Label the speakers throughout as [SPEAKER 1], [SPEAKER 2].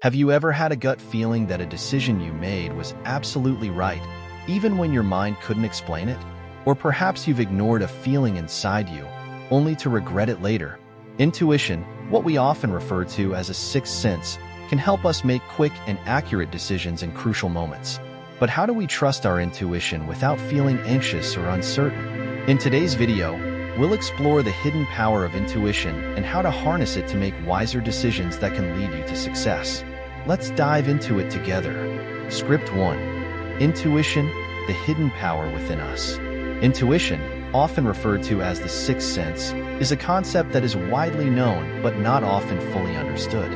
[SPEAKER 1] Have you ever had a gut feeling that a decision you made was absolutely right, even when your mind couldn't explain it? Or perhaps you've ignored a feeling inside you, only to regret it later. Intuition, what we often refer to as a sixth sense, can help us make quick and accurate decisions in crucial moments. But how do we trust our intuition without feeling anxious or uncertain? In today's video, we'll explore the hidden power of intuition and how to harness it to make wiser decisions that can lead you to success. Let's dive into it together. Script 1. Intuition, the hidden power within us. Intuition, often referred to as the sixth sense, is a concept that is widely known but not often fully understood.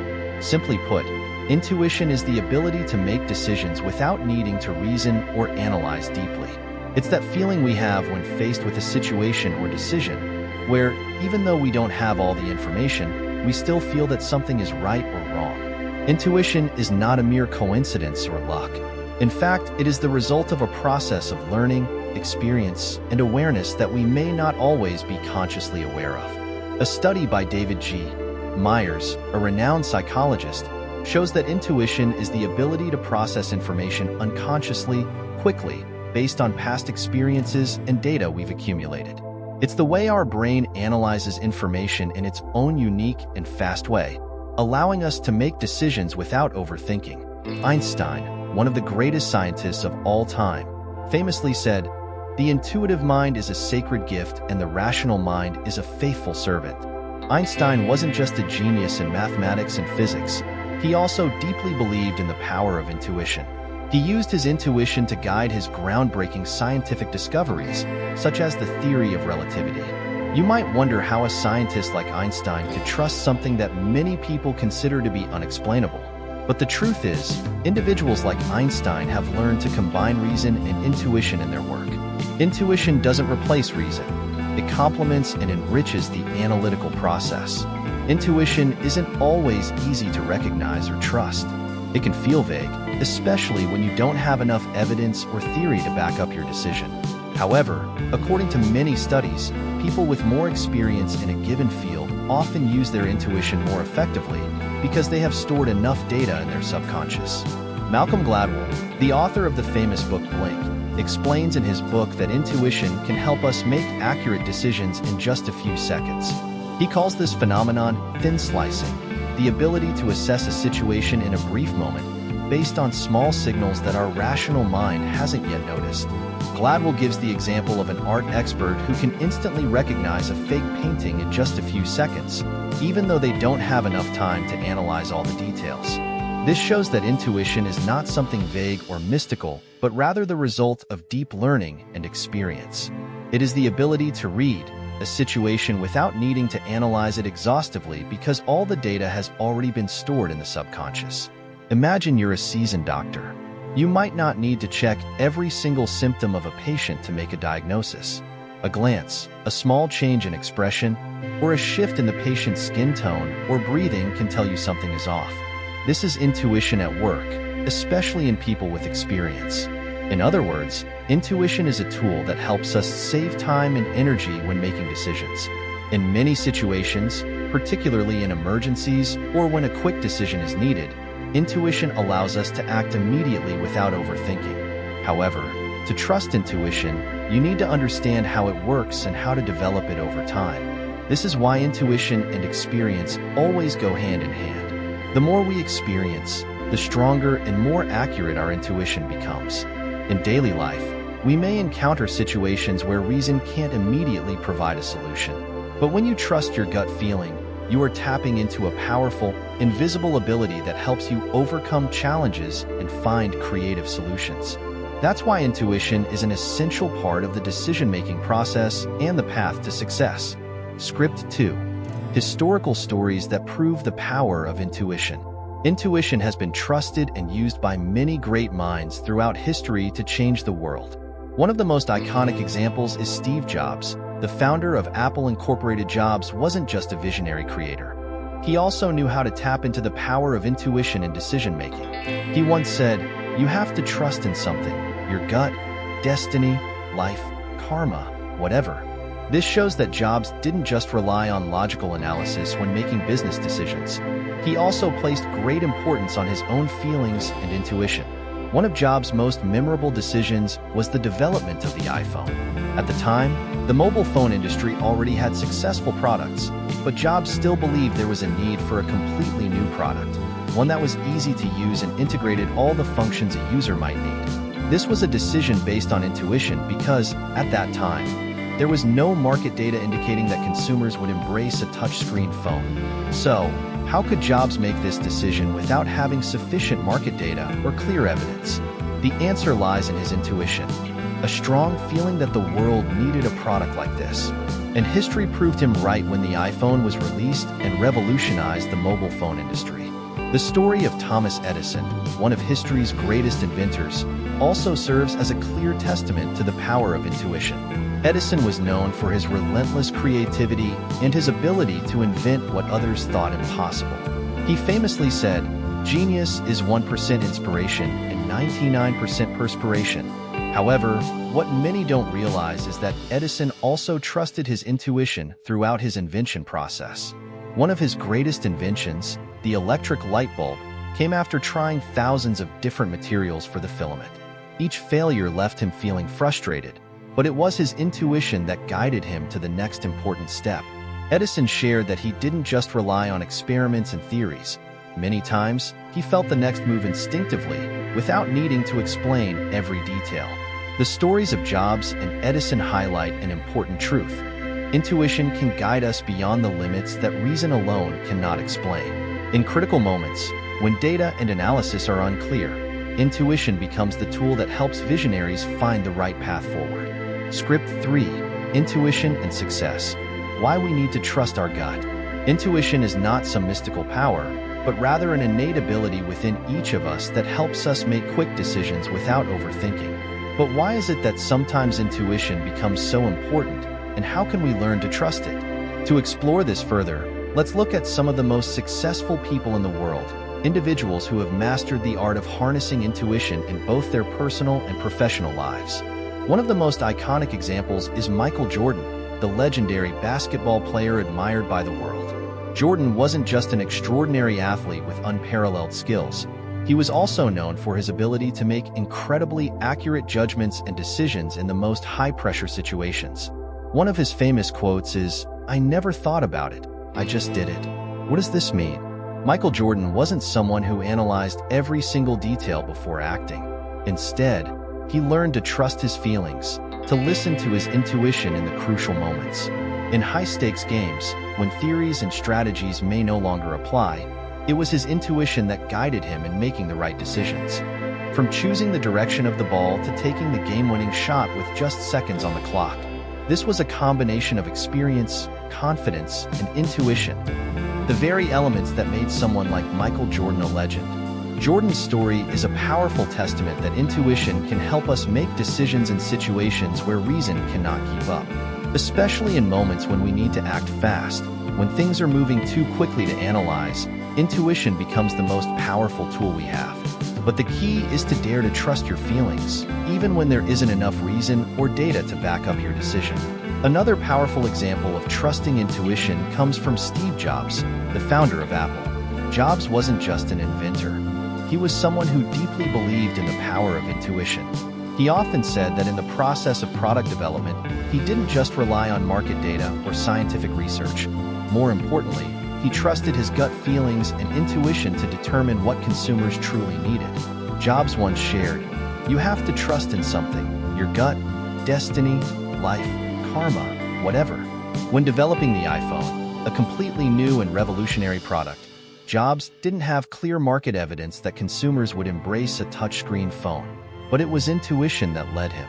[SPEAKER 1] Simply put, intuition is the ability to make decisions without needing to reason or analyze deeply. It's that feeling we have when faced with a situation or decision, where, even though we don't have all the information, we still feel that something is right or wrong. Intuition is not a mere coincidence or luck. In fact, it is the result of a process of learning, experience, and awareness that we may not always be consciously aware of. A study by David G. Myers, a renowned psychologist, shows that intuition is the ability to process information unconsciously, quickly, based on past experiences and data we've accumulated. It's the way our brain analyzes information in its own unique and fast way, allowing us to make decisions without overthinking. Einstein, one of the greatest scientists of all time, famously said, "The intuitive mind is a sacred gift and the rational mind is a faithful servant." Einstein wasn't just a genius in mathematics and physics, he also deeply believed in the power of intuition. He used his intuition to guide his groundbreaking scientific discoveries, such as the theory of relativity. You might wonder how a scientist like Einstein could trust something that many people consider to be unexplainable. But the truth is, individuals like Einstein have learned to combine reason and intuition in their work. Intuition doesn't replace reason. It complements and enriches the analytical process. Intuition isn't always easy to recognize or trust. It can feel vague, especially when you don't have enough evidence or theory to back up your decision. However, according to many studies, people with more experience in a given field often use their intuition more effectively because they have stored enough data in their subconscious. Malcolm Gladwell, the author of the famous book Blink, explains in his book that intuition can help us make accurate decisions in just a few seconds. He calls this phenomenon thin slicing, the ability to assess a situation in a brief moment based on small signals that our rational mind hasn't yet noticed. Gladwell gives the example of an art expert who can instantly recognize a fake painting in just a few seconds, even though they don't have enough time to analyze all the details. This shows that intuition is not something vague or mystical, but rather the result of deep learning and experience. It is the ability to read a situation without needing to analyze it exhaustively because all the data has already been stored in the subconscious. Imagine you're a seasoned doctor. You might not need to check every single symptom of a patient to make a diagnosis. A glance, a small change in expression, or a shift in the patient's skin tone or breathing can tell you something is off. This is intuition at work, especially in people with experience. In other words, intuition is a tool that helps us save time and energy when making decisions. In many situations, particularly in emergencies or when a quick decision is needed, intuition allows us to act immediately without overthinking. However, to trust intuition, you need to understand how it works and how to develop it over time. This is why intuition and experience always go hand in hand. The more we experience, the stronger and more accurate our intuition becomes. In daily life, we may encounter situations where reason can't immediately provide a solution. But when you trust your gut feeling, you are tapping into a powerful, invisible ability that helps you overcome challenges and find creative solutions. That's why intuition is an essential part of the decision-making process and the path to success. Script 2. Historical stories that prove the power of intuition. Intuition has been trusted and used by many great minds throughout history to change the world. One of the most iconic examples is Steve Jobs. The founder of Apple Incorporated. Jobs wasn't just a visionary creator. He also knew how to tap into the power of intuition in decision-making. He once said, "You have to trust in something, your gut, destiny, life, karma, whatever." This shows that Jobs didn't just rely on logical analysis when making business decisions. He also placed great importance on his own feelings and intuition. One of Jobs' most memorable decisions was the development of the iPhone. At the time, the mobile phone industry already had successful products, but Jobs still believed there was a need for a completely new product, one that was easy to use and integrated all the functions a user might need. This was a decision based on intuition because, at that time, there was no market data indicating that consumers would embrace a touchscreen phone. So, how could Jobs make this decision without having sufficient market data or clear evidence? The answer lies in his intuition, a strong feeling that the world needed a product like this. And history proved him right when the iPhone was released and revolutionized the mobile phone industry. The story of Thomas Edison, one of history's greatest inventors, also serves as a clear testament to the power of intuition. Edison was known for his relentless creativity and his ability to invent what others thought impossible. He famously said, "Genius is 1% inspiration and 99% perspiration." However, what many don't realize is that Edison also trusted his intuition throughout his invention process. One of his greatest inventions, the electric light bulb, came after trying thousands of different materials for the filament. Each failure left him feeling frustrated, but it was his intuition that guided him to the next important step. Edison shared that he didn't just rely on experiments and theories. Many times, he felt the next move instinctively, without needing to explain every detail. The stories of Jobs and Edison highlight an important truth. Intuition can guide us beyond the limits that reason alone cannot explain. In critical moments, when data and analysis are unclear, intuition becomes the tool that helps visionaries find the right path forward. Script 3. Intuition and Success. Why we need to trust our gut. Intuition is not some mystical power, but rather an innate ability within each of us that helps us make quick decisions without overthinking. But why is it that sometimes intuition becomes so important, and how can we learn to trust it? To explore this further, let's look at some of the most successful people in the world, individuals who have mastered the art of harnessing intuition in both their personal and professional lives. One of the most iconic examples is Michael Jordan, the legendary basketball player admired by the world. Jordan wasn't just an extraordinary athlete with unparalleled skills. He was also known for his ability to make incredibly accurate judgments and decisions in the most high-pressure situations. One of his famous quotes is, "I never thought about it, I just did it." What does this mean? Michael Jordan wasn't someone who analyzed every single detail before acting. Instead, he learned to trust his feelings, to listen to his intuition in the crucial moments. In high-stakes games, when theories and strategies may no longer apply, it was his intuition that guided him in making the right decisions. From choosing the direction of the ball to taking the game-winning shot with just seconds on the clock, this was a combination of experience, confidence, and intuition, the very elements that made someone like Michael Jordan a legend. Jordan's story is a powerful testament that intuition can help us make decisions in situations where reason cannot keep up, especially in moments when we need to act fast. When things are moving too quickly to analyze, intuition becomes the most powerful tool we have. But the key is to dare to trust your feelings, even when there isn't enough reason or data to back up your decision. Another powerful example of trusting intuition comes from Steve Jobs, the founder of Apple. Jobs wasn't just an inventor. He was someone who deeply believed in the power of intuition. He often said that in the process of product development, he didn't just rely on market data or scientific research. More importantly, he trusted his gut feelings and intuition to determine what consumers truly needed. Jobs once shared, "You have to trust in something, your gut, destiny, life, karma, whatever." When developing the iPhone, a completely new and revolutionary product, Jobs didn't have clear market evidence that consumers would embrace a touchscreen phone, but it was intuition that led him.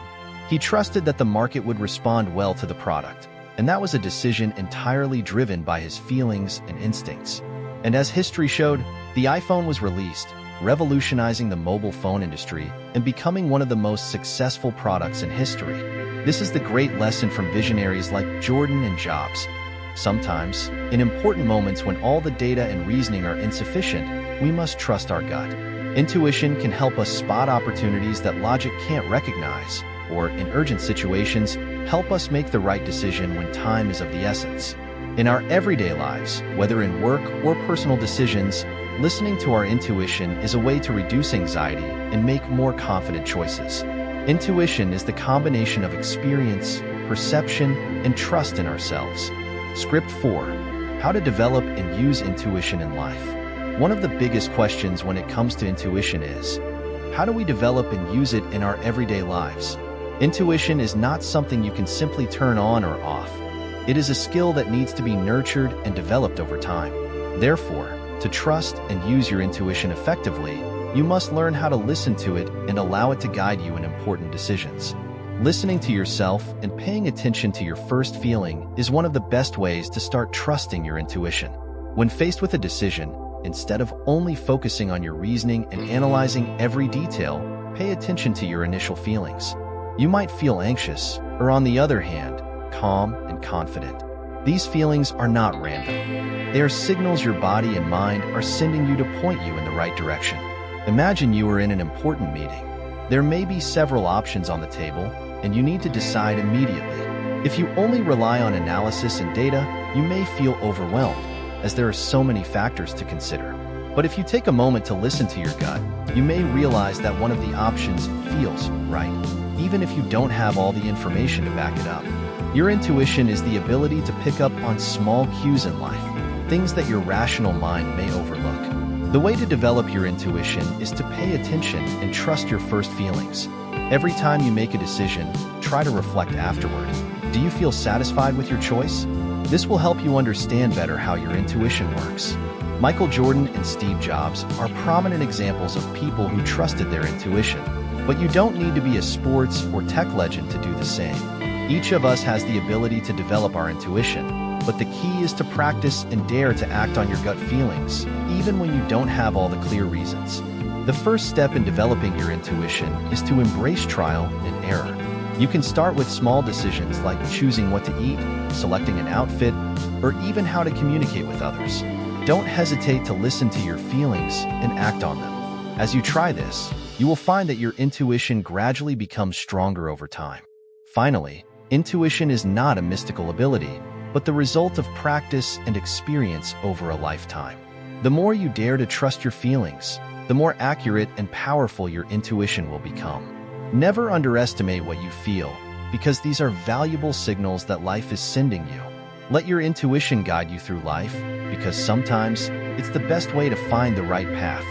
[SPEAKER 1] He trusted that the market would respond well to the product, and that was a decision entirely driven by his feelings and instincts. And as history showed, the iPhone was released, revolutionizing the mobile phone industry and becoming one of the most successful products in history. This is the great lesson from visionaries like Jordan and Jobs. Sometimes, in important moments when all the data and reasoning are insufficient, we must trust our gut. Intuition can help us spot opportunities that logic can't recognize, or in urgent situations, help us make the right decision when time is of the essence. In our everyday lives, whether in work or personal decisions, listening to our intuition is a way to reduce anxiety and make more confident choices. Intuition is the combination of experience, perception, and trust in ourselves. Script 4. How to develop and use intuition in life. One of the biggest questions when it comes to intuition is, how do we develop and use it in our everyday lives? Intuition is not something you can simply turn on or off. It is a skill that needs to be nurtured and developed over time. Therefore, to trust and use your intuition effectively, you must learn how to listen to it and allow it to guide you in important decisions. Listening to yourself and paying attention to your first feeling is one of the best ways to start trusting your intuition. When faced with a decision, instead of only focusing on your reasoning and analyzing every detail, pay attention to your initial feelings. You might feel anxious, or on the other hand, calm and confident. These feelings are not random. They are signals your body and mind are sending you to point you in the right direction. Imagine you are in an important meeting. There may be several options on the table, and you need to decide immediately. If you only rely on analysis and data, you may feel overwhelmed, as there are so many factors to consider. But if you take a moment to listen to your gut, you may realize that one of the options feels right, even if you don't have all the information to back it up. Your intuition is the ability to pick up on small cues in life, things that your rational mind may overlook. The way to develop your intuition is to pay attention and trust your first feelings. Every time you make a decision, try to reflect afterward. Do you feel satisfied with your choice? This will help you understand better how your intuition works. Michael Jordan and Steve Jobs are prominent examples of people who trusted their intuition. But you don't need to be a sports or tech legend to do the same. Each of us has the ability to develop our intuition, but the key is to practice and dare to act on your gut feelings, even when you don't have all the clear reasons. The first step in developing your intuition is to embrace trial and error. You can start with small decisions like choosing what to eat, selecting an outfit, or even how to communicate with others. Don't hesitate to listen to your feelings and act on them. As you try this, you will find that your intuition gradually becomes stronger over time. Finally, intuition is not a mystical ability, but the result of practice and experience over a lifetime. The more you dare to trust your feelings, the more accurate and powerful your intuition will become. Never underestimate what you feel, because these are valuable signals that life is sending you. Let your intuition guide you through life, because sometimes it's the best way to find the right path,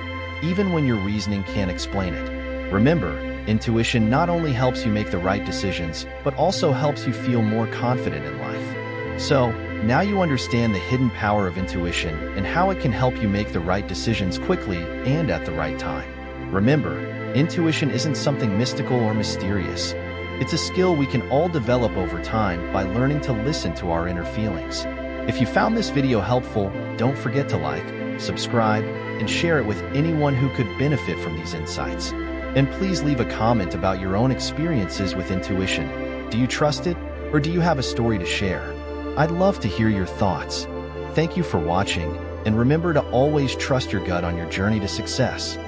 [SPEAKER 1] even when your reasoning can't explain it. Remember, intuition not only helps you make the right decisions, but also helps you feel more confident in life. So, now you understand the hidden power of intuition and how it can help you make the right decisions quickly and at the right time. Remember, intuition isn't something mystical or mysterious. It's a skill we can all develop over time by learning to listen to our inner feelings. If you found this video helpful, don't forget to like, subscribe, and share it with anyone who could benefit from these insights. And please leave a comment about your own experiences with intuition. Do you trust it, or do you have a story to share? I'd love to hear your thoughts. Thank you for watching, and remember to always trust your gut on your journey to success.